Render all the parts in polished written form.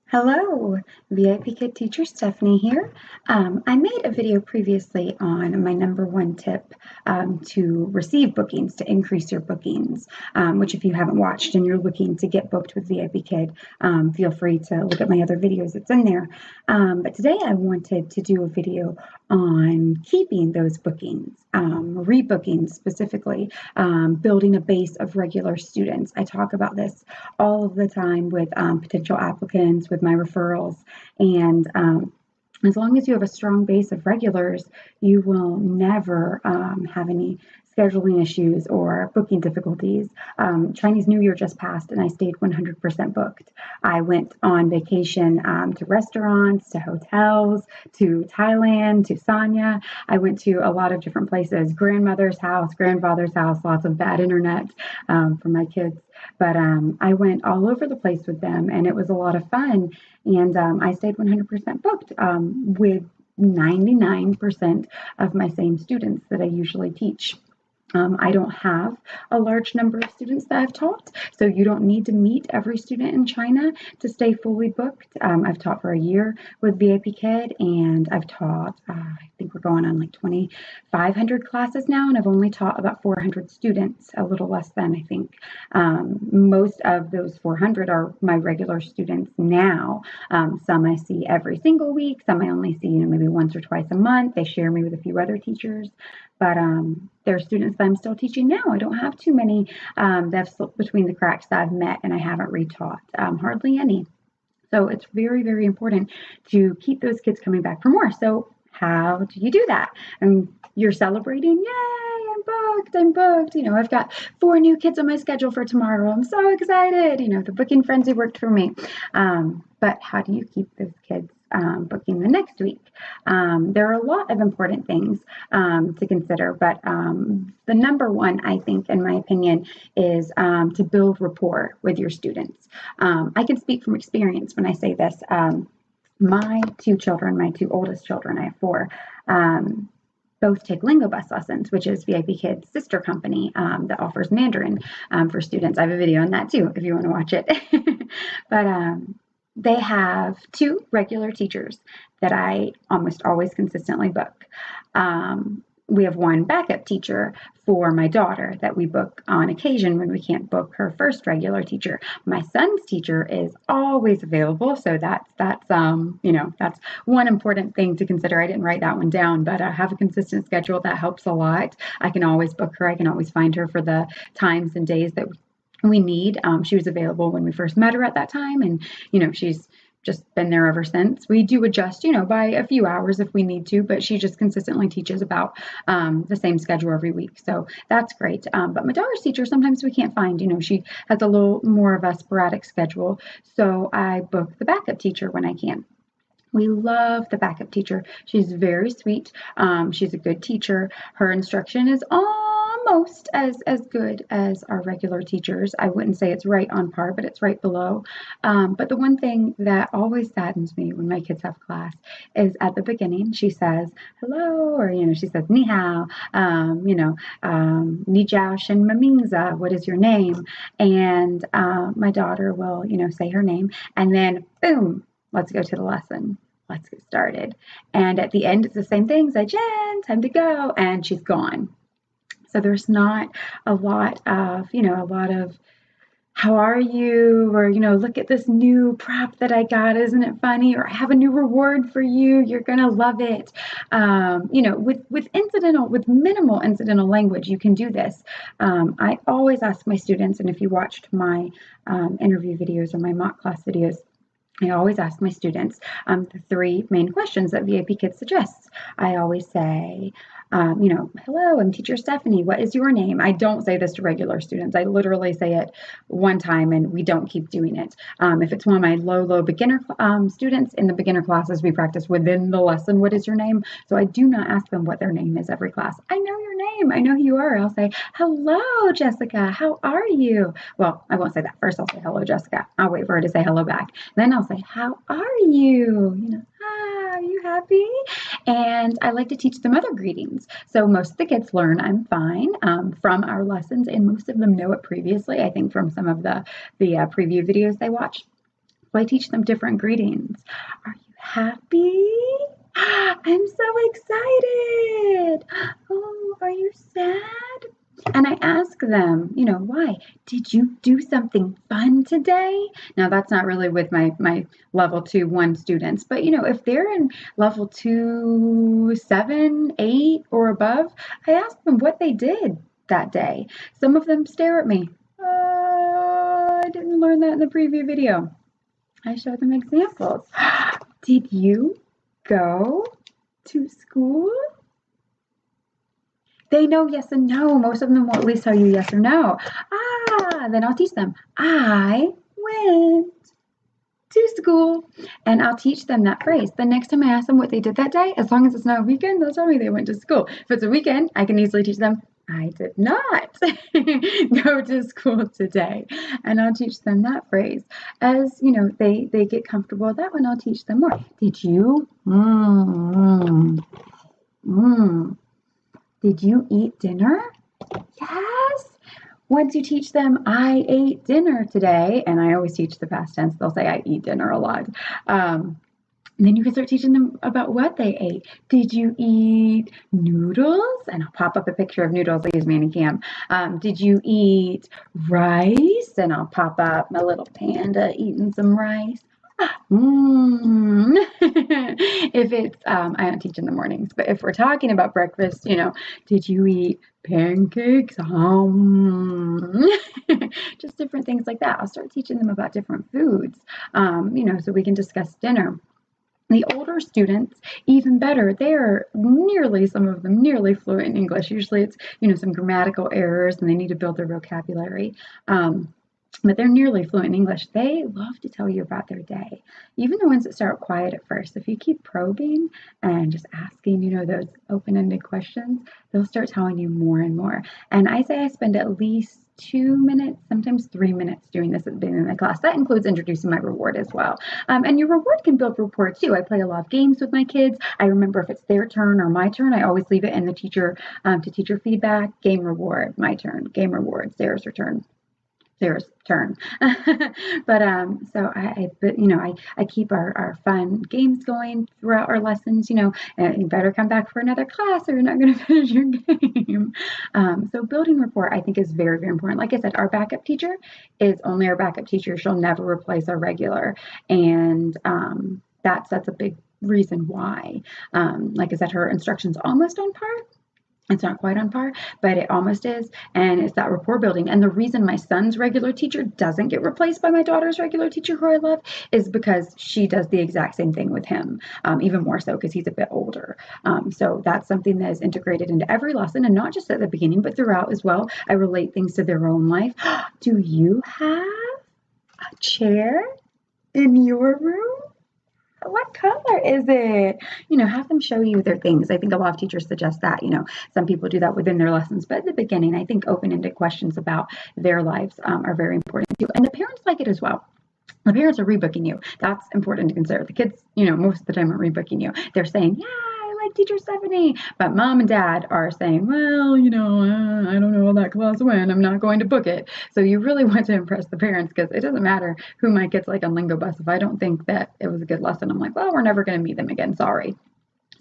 Hello, VIPKID teacher Stephanie here. I made a video previously on my number one tip to receive bookings, to increase your bookings, which if you haven't watched and you're looking to get booked with VIPKID, feel free to look at my other videos, it's in there. But today I wanted to do a video on keeping those bookings, rebookings specifically, building a base of regular students. I talk about this all of the time with potential applicants, with my referrals, and as long as you have a strong base of regulars, you will never have any scheduling issues or booking difficulties. Chinese New Year just passed and I stayed 100% booked. I went on vacation to restaurants, to hotels, to Thailand, to Sanya. I went to a lot of different places, grandmother's house, grandfather's house, lots of bad internet for my kids. But I went all over the place with them and it was a lot of fun. And I stayed 100% booked with 99% of my same students that I usually teach. I don't have a large number of students that I've taught, so you don't need to meet every student in China to stay fully booked. I've taught for a year with VIPKID, and I've taught, I think we're going on like 2,500 classes now, and I've only taught about 400 students, a little less than, I think. Most of those 400 are my regular students now. Some I see every single week, some I only see maybe once or twice a month. They share me with a few other teachers. But there are students that I'm still teaching now. I don't have too many that have slipped between the cracks that I've met and I haven't retaught, hardly any. So it's very, very important to keep those kids coming back for more. So how do you do that? And you're celebrating, yay, I'm booked. You know, I've got 4 new kids on my schedule for tomorrow. I'm so excited. You know, the booking frenzy worked for me. But how do you keep those kids booking the next week? There are a lot of important things to consider, but the number one, I think, in my opinion, is to build rapport with your students. I can speak from experience when I say this. My 2 children, my 2 oldest children, I have 4, both take Lingo Bus lessons, which is VIPKID's sister company that offers Mandarin for students. I have a video on that too, if you want to watch it. But they have 2 regular teachers that I almost always consistently book. We have 1 backup teacher for my daughter that we book on occasion when we can't book her first regular teacher. My son's teacher is always available, so that's one important thing to consider. I didn't write that one down, but I have a consistent schedule that helps a lot. I can always book her. I can always find her for the times and days that we need. She was available when we first met her at that time, and she's just been there ever since. We do adjust, by a few hours if we need to, but she just consistently teaches about the same schedule every week. So that's great. But my daughter's teacher, sometimes we can't find, she has a little more of a sporadic schedule. So I book the backup teacher when I can. We love the backup teacher. She's very sweet. She's a good teacher. Her instruction is almost as good as our regular teachers. I wouldn't say it's right on par, but it's right below. But the one thing that always saddens me when my kids have class is at the beginning, she says, hello, or, she says, ni hao, ni jiao shen mamingza, what is your name? And my daughter will, say her name, and then boom, let's go to the lesson. Let's get started. And at the end, it's the same thing. Say, Jen, time to go. And she's gone. So there's not a lot of, how are you? Or, look at this new prop that I got. Isn't it funny? Or I have a new reward for you. You're going to love it. With minimal incidental language, you can do this. I always ask my students, and if you watched my interview videos or my mock class videos, I always ask my students the 3 main questions that VIPKID suggests. I always say, hello, I'm teacher Stephanie. What is your name? I don't say this to regular students. I literally say it one time and we don't keep doing it. If it's one of my low beginner students, in the beginner classes, we practice within the lesson, what is your name? So I do not ask them what their name is every class. I know your name. I know who you are. I'll say, hello, Jessica. How are you? Well, I won't say that. First, I'll say, hello, Jessica. I'll wait for her to say hello back. Then I'll say, how are you? Are you happy? And I like to teach them other greetings. So most of the kids learn I'm fine from our lessons, and most of them know it previously, I think from some of the preview videos they watched. So I teach them different greetings. Are you happy? I'm so excited. Oh, are you sad? And I ask them, why? Did you do something fun today? Now, that's not really with my level 2-1 students, but if they're in level 2, 7, 8, or above, I ask them what they did that day. Some of them stare at me. I didn't learn that in the preview video. I show them examples. Did you go to school? They know yes and no. Most of them will at least tell you yes or no. Then I'll teach them. I went to school. And I'll teach them that phrase. The next time I ask them what they did that day, as long as it's not a weekend, they'll tell me they went to school. If it's a weekend, I can easily teach them, I did not go to school today. And I'll teach them that phrase. As, they get comfortable with that one, I'll teach them more. Did you? Did you eat dinner? Yes. Once you teach them, I ate dinner today, and I always teach the past tense, they'll say I eat dinner a lot. Then you can start teaching them about what they ate. Did you eat noodles? And I'll pop up a picture of noodles. I use Manicam. Did you eat rice? And I'll pop up my little panda eating some rice. If it's, I don't teach in the mornings, but if we're talking about breakfast, did you eat pancakes? Just different things like that. I'll start teaching them about different foods, so we can discuss dinner. The older students, even better, some of them nearly fluent in English. Usually it's, some grammatical errors and they need to build their vocabulary. But they're nearly fluent in English. They love to tell you about their day. Even the ones that start quiet at first, if you keep probing and just asking, those open-ended questions, they'll start telling you more and more. And I say I spend at least 2 minutes, sometimes 3 minutes doing this at the beginning of the class. That includes introducing my reward as well. And your reward can build rapport too. I play a lot of games with my kids. I remember if it's their turn or my turn, I always leave it in the teacher to teacher feedback, game reward, my turn, game reward, Sarah's return. Sarah's turn. But so I keep our fun games going throughout our lessons. You better come back for another class or you're not going to finish your game. So building rapport, I think, is very, very important. Like I said, our backup teacher is only our backup teacher. She'll never replace our regular, and that's a big reason why. Like I said, her instruction's almost on par. It's not quite on par, but it almost is. And it's that rapport building. And the reason my son's regular teacher doesn't get replaced by my daughter's regular teacher, who I love, is because she does the exact same thing with him, even more so because he's a bit older. So that's something that is integrated into every lesson, and not just at the beginning, but throughout as well. I relate things to their own life. Do you have a chair in your room? What color is it? Have them show you their things. I think a lot of teachers suggest that, some people do that within their lessons, but at the beginning, I think open-ended questions about their lives are very important too. And the parents like it as well. The parents are rebooking you. That's important to consider. The kids, most of the time are rebooking you. They're saying, yeah, I like teacher Stephanie. But mom and dad are saying, well, I don't know how that class went. I'm not going to book it. So you really want to impress the parents, because it doesn't matter who my kid's like on Lingo Bus. If I don't think that it was a good lesson, I'm like, well, we're never going to meet them again. Sorry.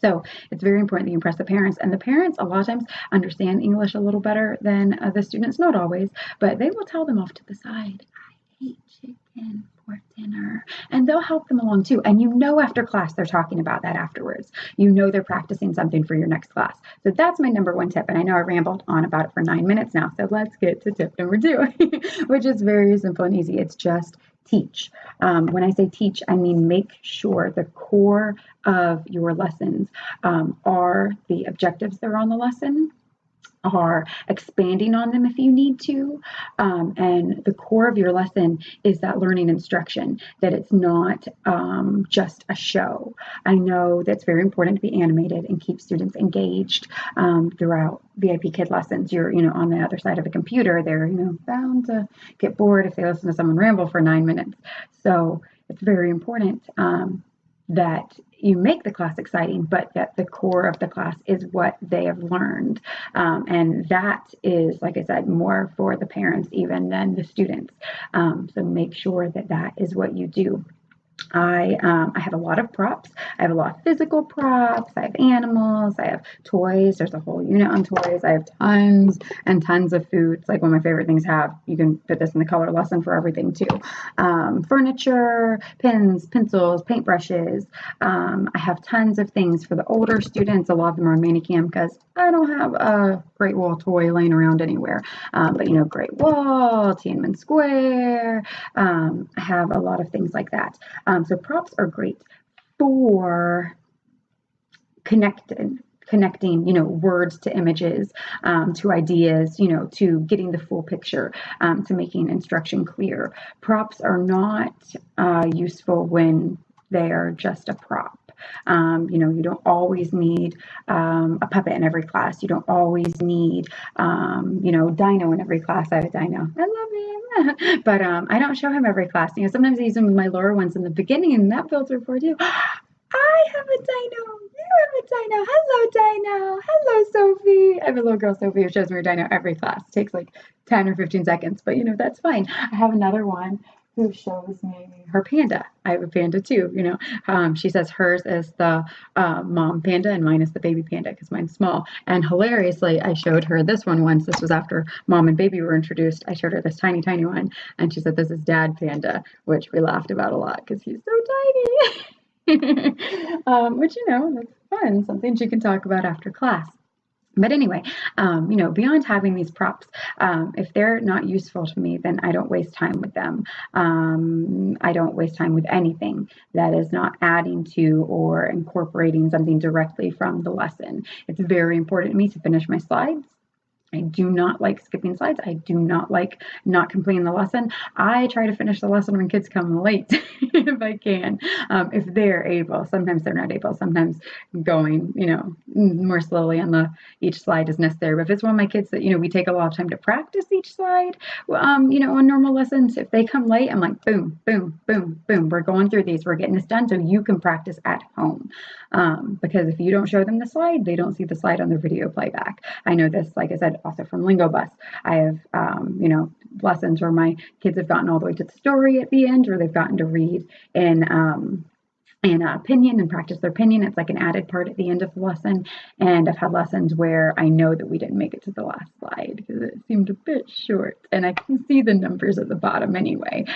So it's very important that you impress the parents. And the parents, a lot of times, understand English a little better than the students. Not always, but they will tell them off to the side, I ate chicken for dinner. And they'll help them along too. And after class, they're talking about that afterwards. They're practicing something for your next class. So that's my number 1 tip. And I know I rambled on about it for 9 minutes now. So let's get to tip number 2, which is very simple and easy. It's just teach. When I say teach, I mean make sure the core of your lessons are the objectives that are on the lesson, are expanding on them if you need to. And the core of your lesson is that learning instruction, that it's not just a show. I know that's very important to be animated and keep students engaged throughout VIPKID lessons. You're, on the other side of a computer. They're, bound to get bored if they listen to someone ramble for 9 minutes. So it's very important that you make the class exciting, but that the core of the class is what they have learned. And that is, like I said, more for the parents even than the students. So make sure that that is what you do. I have a lot of props. I have a lot of physical props. I have animals. I have toys. There's a whole unit on toys. I have tons and tons of food. It's like one of my favorite things to have. You can put this in the color lesson for everything too. Furniture, pens, pencils, paintbrushes. I have tons of things for the older students. A lot of them are on Manicam because I don't have a Great Wall toy laying around anywhere. But Great Wall, Tiananmen Square. I have a lot of things like that. So props are great for connecting, words to images, to ideas, to getting the full picture, to making instruction clear. Props are not useful when they are just a prop. You don't always need a puppet in every class. You don't always need, Dino in every class. I have a Dino. I love him. But I don't show him every class. Sometimes I use him with my lower ones in the beginning, and that builds rapport too. I have a Dino. You have a Dino. Hello, Dino. Hello, Sophie. I have a little girl, Sophie, who shows me her Dino every class. It takes like 10 or 15 seconds, but that's fine. I have another one who shows me her panda. I have a panda too, She says hers is the mom panda and mine is the baby panda because mine's small. And hilariously, I showed her this one once. This was after mom and baby were introduced. I showed her this tiny, tiny one, and she said this is dad panda, which we laughed about a lot because he's so tiny. Which, that's fun, something she can talk about after class. But anyway, beyond having these props, if they're not useful to me, then I don't waste time with them. I don't waste time with anything that is not adding to or incorporating something directly from the lesson. It's very important to me to finish my slides. I do not like skipping slides. I do not like not completing the lesson. I try to finish the lesson when kids come late if I can, if they're able. Sometimes they're not able. Sometimes going, more slowly on each slide is necessary. But if it's one of my kids that, we take a lot of time to practice each slide, on normal lessons, if they come late, I'm like, boom, boom, boom, boom. We're going through these. We're getting this done so you can practice at home. Because if you don't show them the slide, they don't see the slide on the video playback. I know this, like I said, also from Lingo Bus. I have, lessons where my kids have gotten all the way to the story at the end, or they've gotten to read in opinion and practice their opinion. It's like an added part at the end of the lesson. And I've had lessons where I know that we didn't make it to the last slide because it seemed a bit short, and I can see the numbers at the bottom anyway.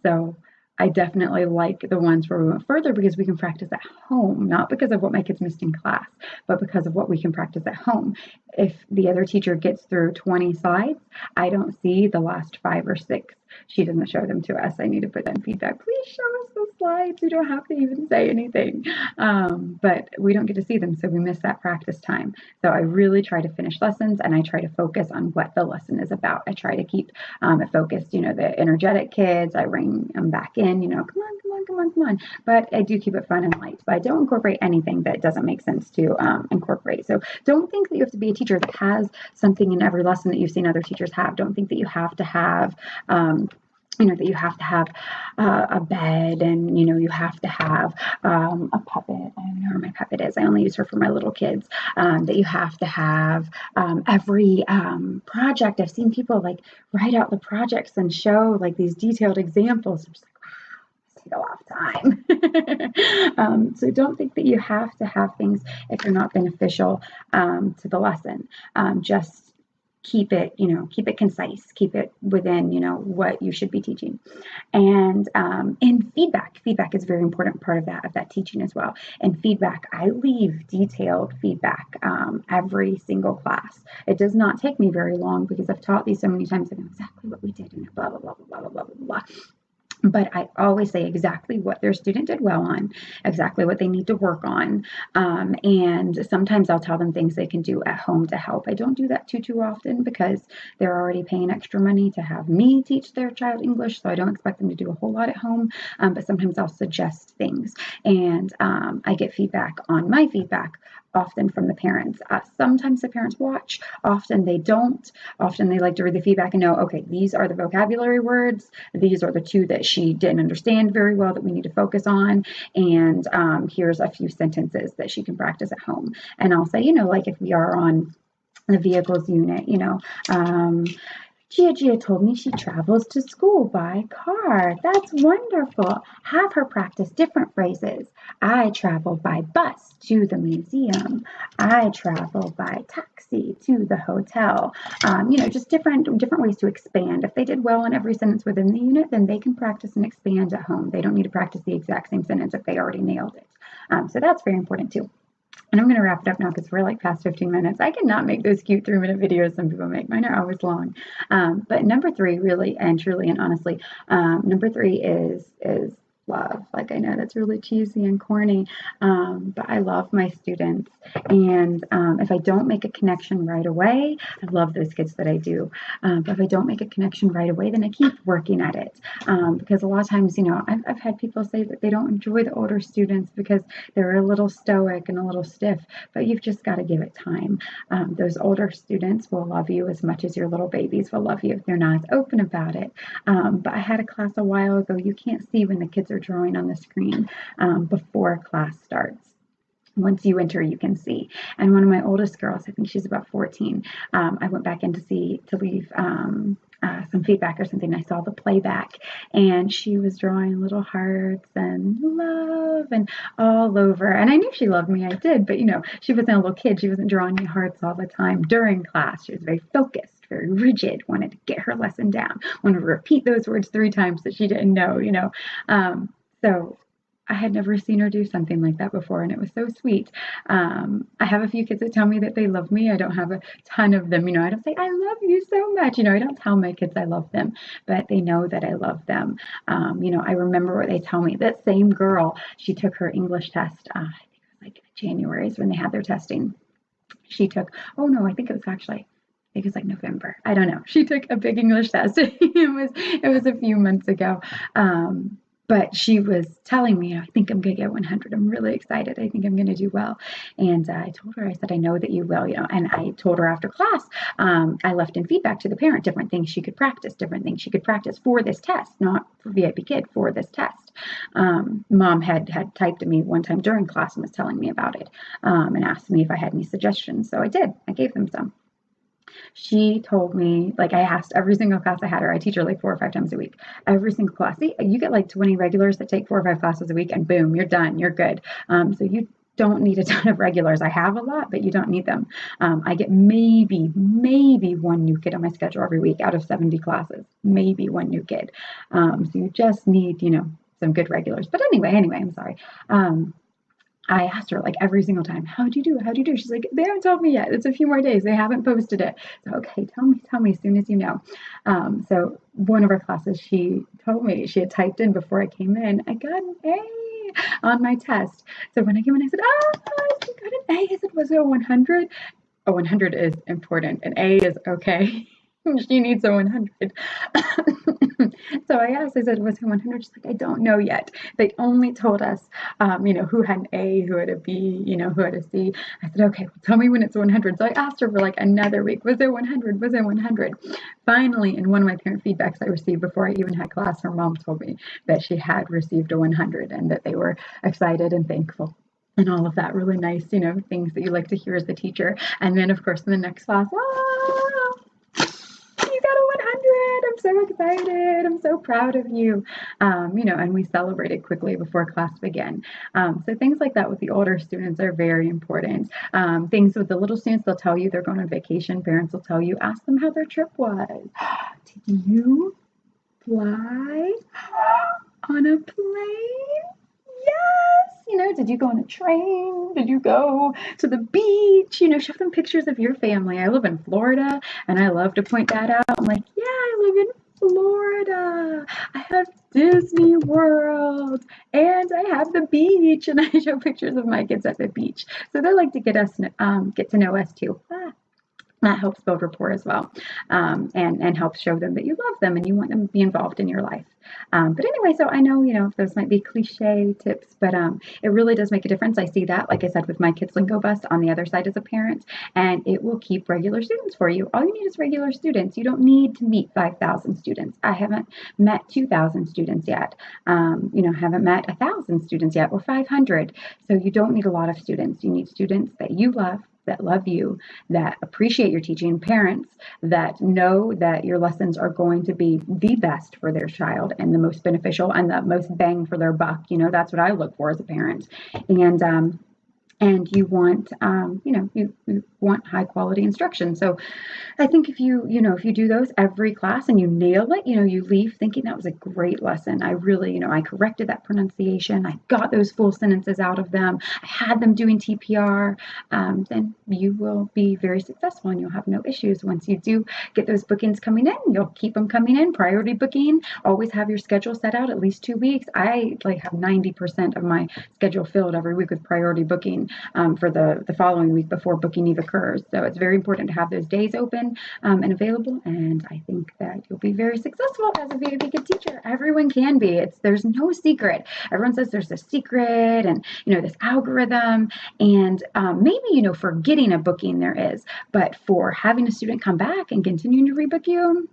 So I definitely like the ones where we went further because we can practice at home, not because of what my kids missed in class, but because of what we can practice at home. If the other teacher gets through 20 slides, I don't see the last 5 or 6. She doesn't show them to us. I need to put in feedback. Please show us the slides. You don't have to even say anything. But we don't get to see them, so we miss that practice time. So I really try to finish lessons, and I try to focus on what the lesson is about. I try to keep it focused, the energetic kids. I bring them back in, come on, come on, come on, come on. But I do keep it fun and light. But I don't incorporate anything that doesn't make sense to incorporate. So don't think that you have to be a teacher that has something in every lesson that you've seen other teachers have. Don't think that you have to have that you have to have a bed, and you have to have a puppet. I don't know where my puppet is. I only use her for my little kids. That you have to have every project. I've seen people like write out the projects and show like these detailed examples. I'm just like, wow, this takes a lot of time. So don't think that you have to have things if they're not beneficial to the lesson. Just keep it concise, keep it within, what you should be teaching. And feedback is a very important part of that teaching as well. And feedback, I leave detailed feedback every single class. It does not take me very long because I've taught these so many times. I know exactly what we did and blah, blah, blah, blah, blah, blah, blah, blah. But I always say exactly what their student did well on, exactly what they need to work on. And sometimes I'll tell them things they can do at home to help. I don't do that too often because they're already paying extra money to have me teach their child English. So I don't expect them to do a whole lot at home. But sometimes I'll suggest things, and I get feedback on my feedback, often from the parents. Sometimes the parents watch, often they don't. Often they like to read the feedback and know, okay, these are the vocabulary words. These are the 2 that she didn't understand very well that we need to focus on. And here's a few sentences that she can practice at home. And I'll say, like if we are on the vehicles unit, Gia told me she travels to school by car. That's wonderful. Have her practice different phrases. I travel by bus to the museum. I travel by taxi to the hotel. Just different ways to expand. If they did well in every sentence within the unit, then they can practice and expand at home. They don't need to practice the exact same sentence if they already nailed it. So that's very important too. And I'm going to wrap it up now because we're like past 15 minutes. I cannot make those cute 3-minute videos some people make. Mine are always long. But number 3, really and truly and honestly, number 3 is love. Like, I know that's really cheesy and corny, but I love my students. And if I don't make a connection right away, I love those kids that I do. But if I don't make a connection right away, then I keep working at it. Because a lot of times, I've had people say that they don't enjoy the older students because they're a little stoic and a little stiff, but you've just got to give it time. Those older students will love you as much as your little babies will love you if they're not as open about it. But I had a class a while ago. You can't see when the kids are drawing on the screen before class starts. Once you enter, you can see. And one of my oldest girls, I think she's about 14, I went back in to leave some feedback or something. I saw the playback, and she was drawing little hearts and love and all over. And I knew she loved me. I did, but she wasn't a little kid. She wasn't drawing me hearts all the time during class. She was very focused, very rigid, wanted to get her lesson down, wanted to repeat those words 3 times that she didn't know, So I had never seen her do something like that before, and it was so sweet. I have a few kids that tell me that they love me. I don't have a ton of them. I don't say, I love you so much. I don't tell my kids I love them, but they know that I love them. I remember what they tell me. That same girl, she took her English test, I think it was like January is when they had their testing. She took, oh no, I think it was like November. I don't know. She took a big English test. It was a few months ago. But she was telling me, I think I'm going to get 100. I'm really excited. I think I'm going to do well. And I told her, I said, I know that you will, and I told her after class, I left in feedback to the parent, different things she could practice for this test, not for VIPKID, for this test. Mom had typed to me one time during class and was telling me about it, and asked me if I had any suggestions. So I did. I gave them some. She told me, like, I asked every single class I had her. I teach her like 4 or 5 times a week. Every single class. See, you get like 20 regulars that take 4 or 5 classes a week, and boom, you're done. You're good. So you don't need a ton of regulars. I have a lot, but you don't need them. I get maybe 1 new kid on my schedule every week out of 70 classes. Maybe 1 new kid. So you just need, some good regulars. But anyway, I'm sorry. I asked her like every single time, how'd you do? She's like, they haven't told me yet. It's a few more days. They haven't posted it. So, okay, tell me as soon as you know. So one of our classes, she told me, she had typed in before I came in, I got an A on my test. So when I came in, I said, you got an A. I said, was it a 100? A 100 is important. An A is okay. She needs a 100. So I asked, I said, was it 100? She's like, I don't know yet. They only told us, who had an A, who had a B, who had a C. I said, okay, well, tell me when it's 100. So I asked her for like another week, was it 100? Was it 100? Finally, in one of my parent feedbacks I received before I even had class, her mom told me that she had received a 100 and that they were excited and thankful. And all of that really nice, things that you like to hear as a teacher. And then, of course, in the next class, you got a 100. I'm so excited. I'm so proud of you. And we celebrated quickly before class began. So things like that with the older students are very important. Things with the little students, they'll tell you they're going on vacation. Parents will tell you, ask them how their trip was. Did you fly on a plane? Yes. Did you go on a train? Did you go to the beach? Show them pictures of your family. I live in Florida, and I love to point that out. I'm like, yeah, I live in Florida. I have Disney World, and I have the beach, and I show pictures of my kids at the beach. So they like to get to know us too. That helps build rapport as well, and helps show them that you love them and you want them to be involved in your life. But anyway, so I know, those might be cliche tips, but it really does make a difference. I see that, like I said, with my Kids Lingo Bus on the other side as a parent, and it will keep regular students for you. All you need is regular students. You don't need to meet 5,000 students. I haven't met 2,000 students yet. Haven't met 1,000 students yet, or 500. So you don't need a lot of students. You need students that you love, that love you, that appreciate your teaching, parents that know that your lessons are going to be the best for their child and the most beneficial and the most bang for their buck. That's what I look for as a parent. And you want, you want high quality instruction. So I think if you do those every class and you nail it, you leave thinking that was a great lesson. I really, I corrected that pronunciation. I got those full sentences out of them. I had them doing TPR. Then you will be very successful and you'll have no issues. Once you do get those bookings coming in, you'll keep them coming in. Priority booking, always have your schedule set out at least 2 weeks. I have 90% of my schedule filled every week with priority booking for the following week before booking eve occurs. So it's very important to have those days open and available, and I think that you'll be very successful as a VIPKID teacher. Everyone can be. There's no secret. Everyone says there's a secret and this algorithm, and maybe for getting a booking there is, but for having a student come back and continuing to rebook you,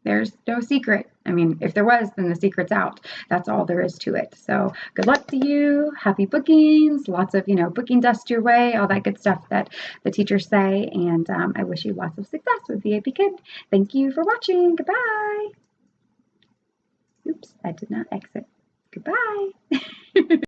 there's no secret. I mean, if there was, then the secret's out. That's all there is to it. So good luck to you. Happy bookings. Lots of, booking dust your way, all that good stuff that the teachers say. And I wish you lots of success with VIPKID. Thank you for watching. Goodbye. Oops, I did not exit. Goodbye.